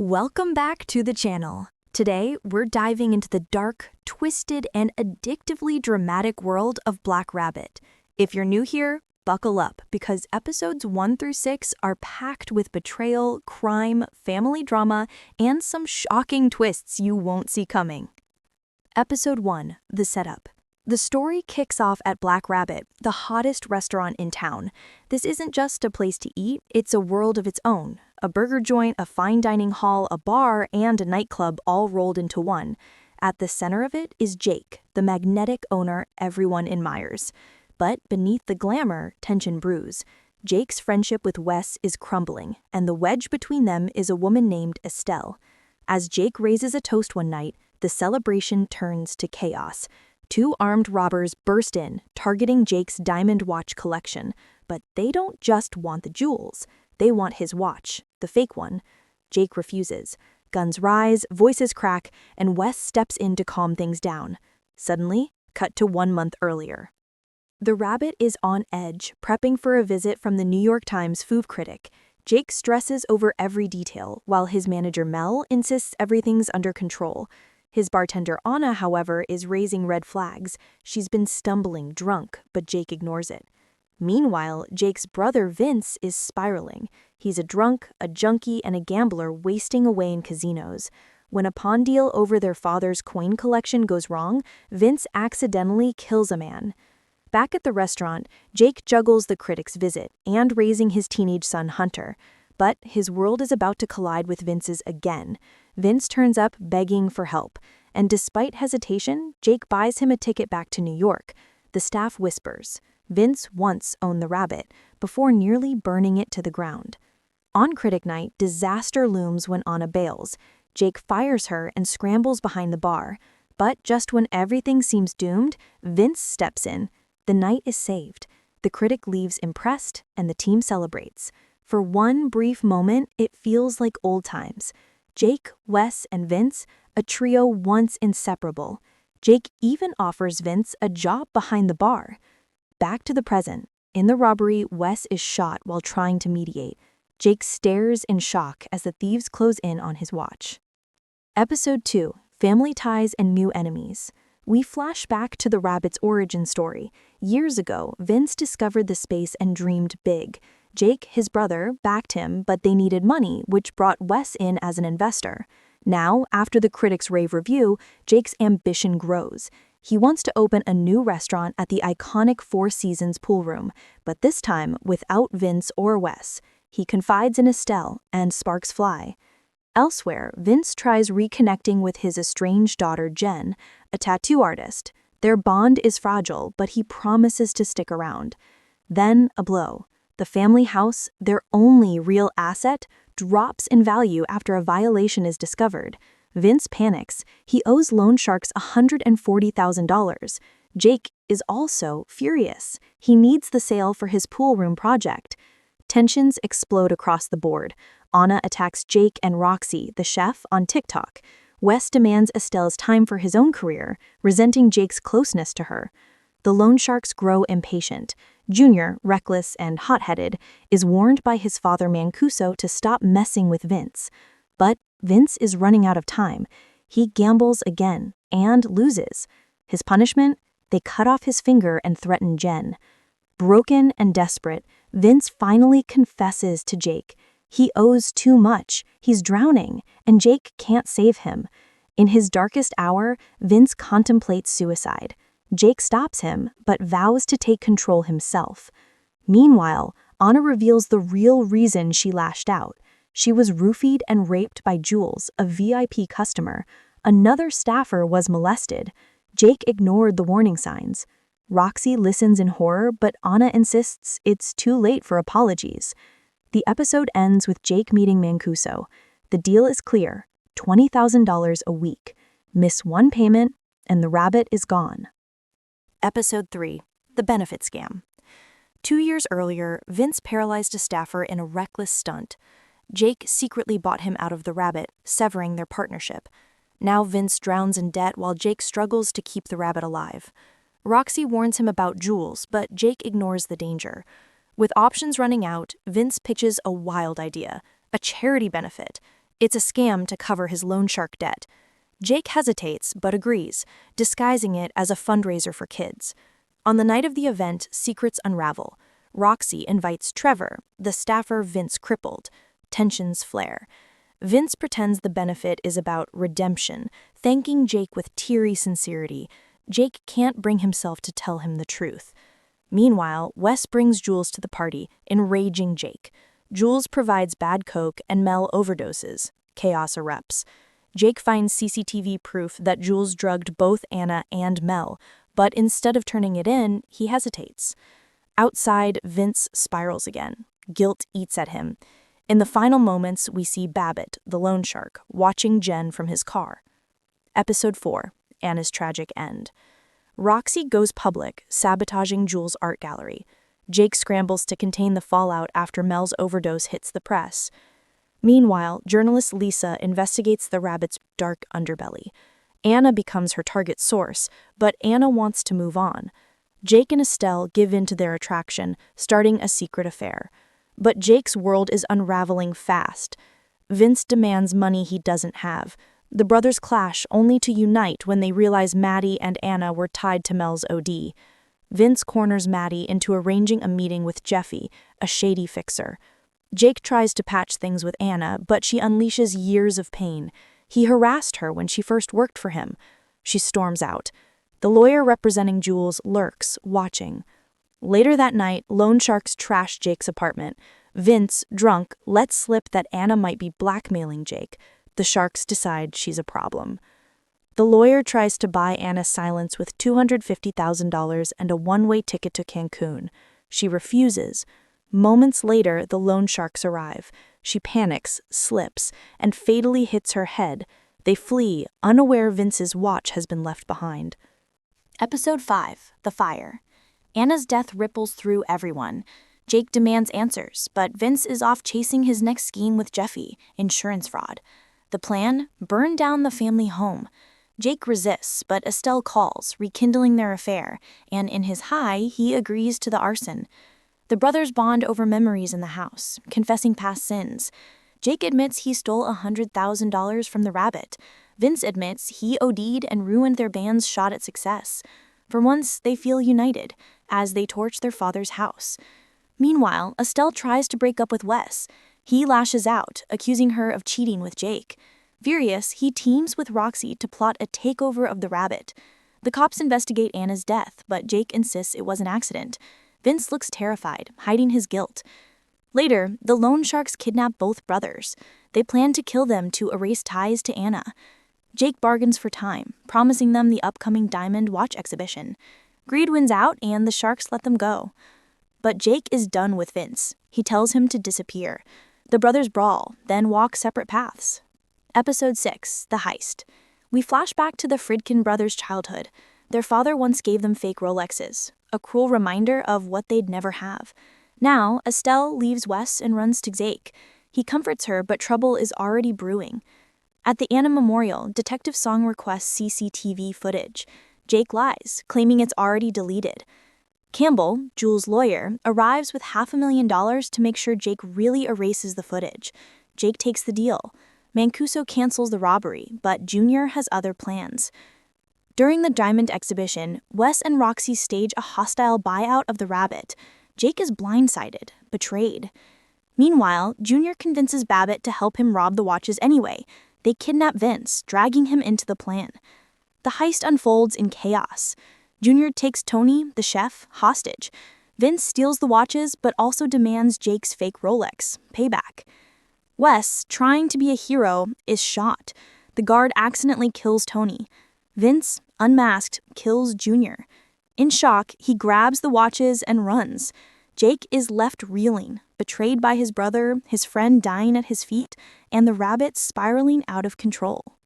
Welcome back to the channel. Today, we're diving into the dark, twisted, and addictively dramatic world of Black Rabbit. If you're new here, buckle up because episodes 1 through 6 are packed with betrayal, crime, family drama, and some shocking twists you won't see coming. Episode 1, The Setup. The story kicks off at Black Rabbit, the hottest restaurant in town. This isn't just a place to eat, it's a world of its own. A burger joint, a fine dining hall, a bar, and a nightclub all rolled into one. At the center of it is Jake, the magnetic owner everyone admires. But beneath the glamour, tension brews. Jake's friendship with Wes is crumbling, and the wedge between them is a woman named Estelle. As Jake raises a toast one night, the celebration turns to chaos. Two armed robbers burst in, targeting Jake's diamond watch collection. But they don't just want the jewels. They want his watch, the fake one. Jake refuses. Guns rise, voices crack, and Wes steps in to calm things down. Suddenly, cut to 1 month earlier. The rabbit is on edge, prepping for a visit from the New York Times food critic. Jake stresses over every detail, while his manager Mel insists everything's under control. His bartender Anna, however, is raising red flags. She's been stumbling, drunk, but Jake ignores it. Meanwhile, Jake's brother Vince is spiraling. He's a drunk, a junkie, and a gambler wasting away in casinos. When a pawn deal over their father's coin collection goes wrong, Vince accidentally kills a man. Back at the restaurant, Jake juggles the critic's visit and raising his teenage son Hunter. But his world is about to collide with Vince's again. Vince turns up begging for help, and despite hesitation, Jake buys him a ticket back to New York. The staff whispers. Vince once owned the rabbit, before nearly burning it to the ground. On critic night, disaster looms when Anna bails. Jake fires her and scrambles behind the bar. But just when everything seems doomed, Vince steps in. The night is saved. The critic leaves impressed, and the team celebrates. For one brief moment, it feels like old times. Jake, Wes, and Vince, a trio once inseparable. Jake even offers Vince a job behind the bar. Back to the present. In the robbery, Wes is shot while trying to mediate. Jake stares in shock as the thieves close in on his watch. Episode 2, Family Ties and New Enemies. We flash back to the rabbit's origin story. Years ago, Vince discovered the space and dreamed big. Jake, his brother, backed him, but they needed money, which brought Wes in as an investor. Now, after the critics' rave review, Jake's ambition grows. He wants to open a new restaurant at the iconic Four Seasons pool room, but this time without Vince or Wes. He confides in Estelle, and sparks fly. Elsewhere, Vince tries reconnecting with his estranged daughter Jen, a tattoo artist. Their bond is fragile, but he promises to stick around. Then, a blow. The family house, their only real asset, drops in value after a violation is discovered. Vince panics. He owes loan sharks $140,000. Jake is also furious. He needs the sale for his pool room project. Tensions explode across the board. Anna attacks Jake and Roxy, the chef, on TikTok. Wes demands Estelle's time for his own career, resenting Jake's closeness to her. The loan sharks grow impatient. Junior, reckless and hot-headed, is warned by his father Mancuso to stop messing with Vince. But Vince is running out of time. He gambles again and loses. His punishment? They cut off his finger and threaten Jen. Broken and desperate, Vince finally confesses to Jake. He owes too much. He's drowning, and Jake can't save him. In his darkest hour, Vince contemplates suicide. Jake stops him, but vows to take control himself. Meanwhile, Anna reveals the real reason she lashed out. She was roofied and raped by Jules, a VIP customer. Another staffer was molested. Jake ignored the warning signs. Roxy listens in horror, but Anna insists it's too late for apologies. The episode ends with Jake meeting Mancuso. The deal is clear, $20,000 a week. Miss one payment, and the rabbit is gone. Episode 3, The Benefit Scam. 2 years earlier, Vince paralyzed a staffer in a reckless stunt. Jake secretly bought him out of the rabbit, severing their partnership. Now Vince drowns in debt while Jake struggles to keep the rabbit alive. Roxy warns him about Jules, but Jake ignores the danger. With options running out, Vince pitches a wild idea, a charity benefit. It's a scam to cover his loan shark debt. Jake hesitates but agrees, disguising it as a fundraiser for kids. On the night of the event, secrets unravel. Roxy invites Trevor, the staffer Vince crippled. Tensions flare. Vince pretends the benefit is about redemption, thanking Jake with teary sincerity. Jake can't bring himself to tell him the truth. Meanwhile, Wes brings Jules to the party, enraging Jake. Jules provides bad coke and Mel overdoses. Chaos erupts. Jake finds CCTV proof that Jules drugged both Anna and Mel, but instead of turning it in, he hesitates. Outside, Vince spirals again. Guilt eats at him. In the final moments, we see Babbit, the loan shark, watching Jen from his car. Episode 4, Anna's tragic end. Roxy goes public, sabotaging Jules' art gallery. Jake scrambles to contain the fallout after Mel's overdose hits the press. Meanwhile, journalist Lisa investigates the rabbit's dark underbelly. Anna becomes her target source, but Anna wants to move on. Jake and Estelle give in to their attraction, starting a secret affair. But Jake's world is unraveling fast. Vince demands money he doesn't have. The brothers clash only to unite when they realize Maddie and Anna were tied to Mel's OD. Vince corners Maddie into arranging a meeting with Jeffy, a shady fixer. Jake tries to patch things with Anna, but she unleashes years of pain. He harassed her when she first worked for him. She storms out. The lawyer representing Jules lurks, watching. Later that night, loan sharks trash Jake's apartment. Vince, drunk, lets slip that Anna might be blackmailing Jake. The sharks decide she's a problem. The lawyer tries to buy Anna's silence with $250,000 and a one-way ticket to Cancun. She refuses. Moments later, the loan sharks arrive. She panics, slips, and fatally hits her head. They flee, unaware Vince's watch has been left behind. Episode 5, The Fire. Anna's death ripples through everyone. Jake demands answers, but Vince is off chasing his next scheme with Jeffy, insurance fraud. The plan? Burn down the family home. Jake resists, but Estelle calls, rekindling their affair, and in his high, he agrees to the arson. The brothers bond over memories in the house, confessing past sins. Jake admits he stole $100,000 from the rabbit. Vince admits he OD'd and ruined their band's shot at success. For once, they feel united, as they torch their father's house. Meanwhile, Estelle tries to break up with Wes. He lashes out, accusing her of cheating with Jake. Furious, he teams with Roxy to plot a takeover of the rabbit. The cops investigate Anna's death, but Jake insists it was an accident. Vince looks terrified, hiding his guilt. Later, the loan sharks kidnap both brothers. They plan to kill them to erase ties to Anna. Jake bargains for time, promising them the upcoming diamond watch exhibition. Greed wins out, and the sharks let them go. But Jake is done with Vince. He tells him to disappear. The brothers brawl, then walk separate paths. Episode 6, The Heist. We flash back to the Friedken brothers' childhood. Their father once gave them fake Rolexes, a cruel reminder of what they'd never have. Now, Estelle leaves Wes and runs to Jake. He comforts her, but trouble is already brewing. At the Anna Memorial, Detective Seung requests CCTV footage. Jake lies, claiming it's already deleted. Campbell, Jules' lawyer, arrives with $500,000 to make sure Jake really erases the footage. Jake takes the deal. Mancuso cancels the robbery, but Junior has other plans. During the diamond exhibition, Wes and Roxy stage a hostile buyout of the rabbit. Jake is blindsided, betrayed. Meanwhile, Junior convinces Babbit to help him rob the watches anyway. They kidnap Vince, dragging him into the plan. The heist unfolds in chaos. Junior takes Tony, the chef, hostage. Vince steals the watches, but also demands Jake's fake Rolex, payback. Wes, trying to be a hero, is shot. The guard accidentally kills Tony. Vince, unmasked, kills Junior. In shock, he grabs the watches and runs. Jake is left reeling, betrayed by his brother, his friend dying at his feet, and the rabbit spiraling out of control.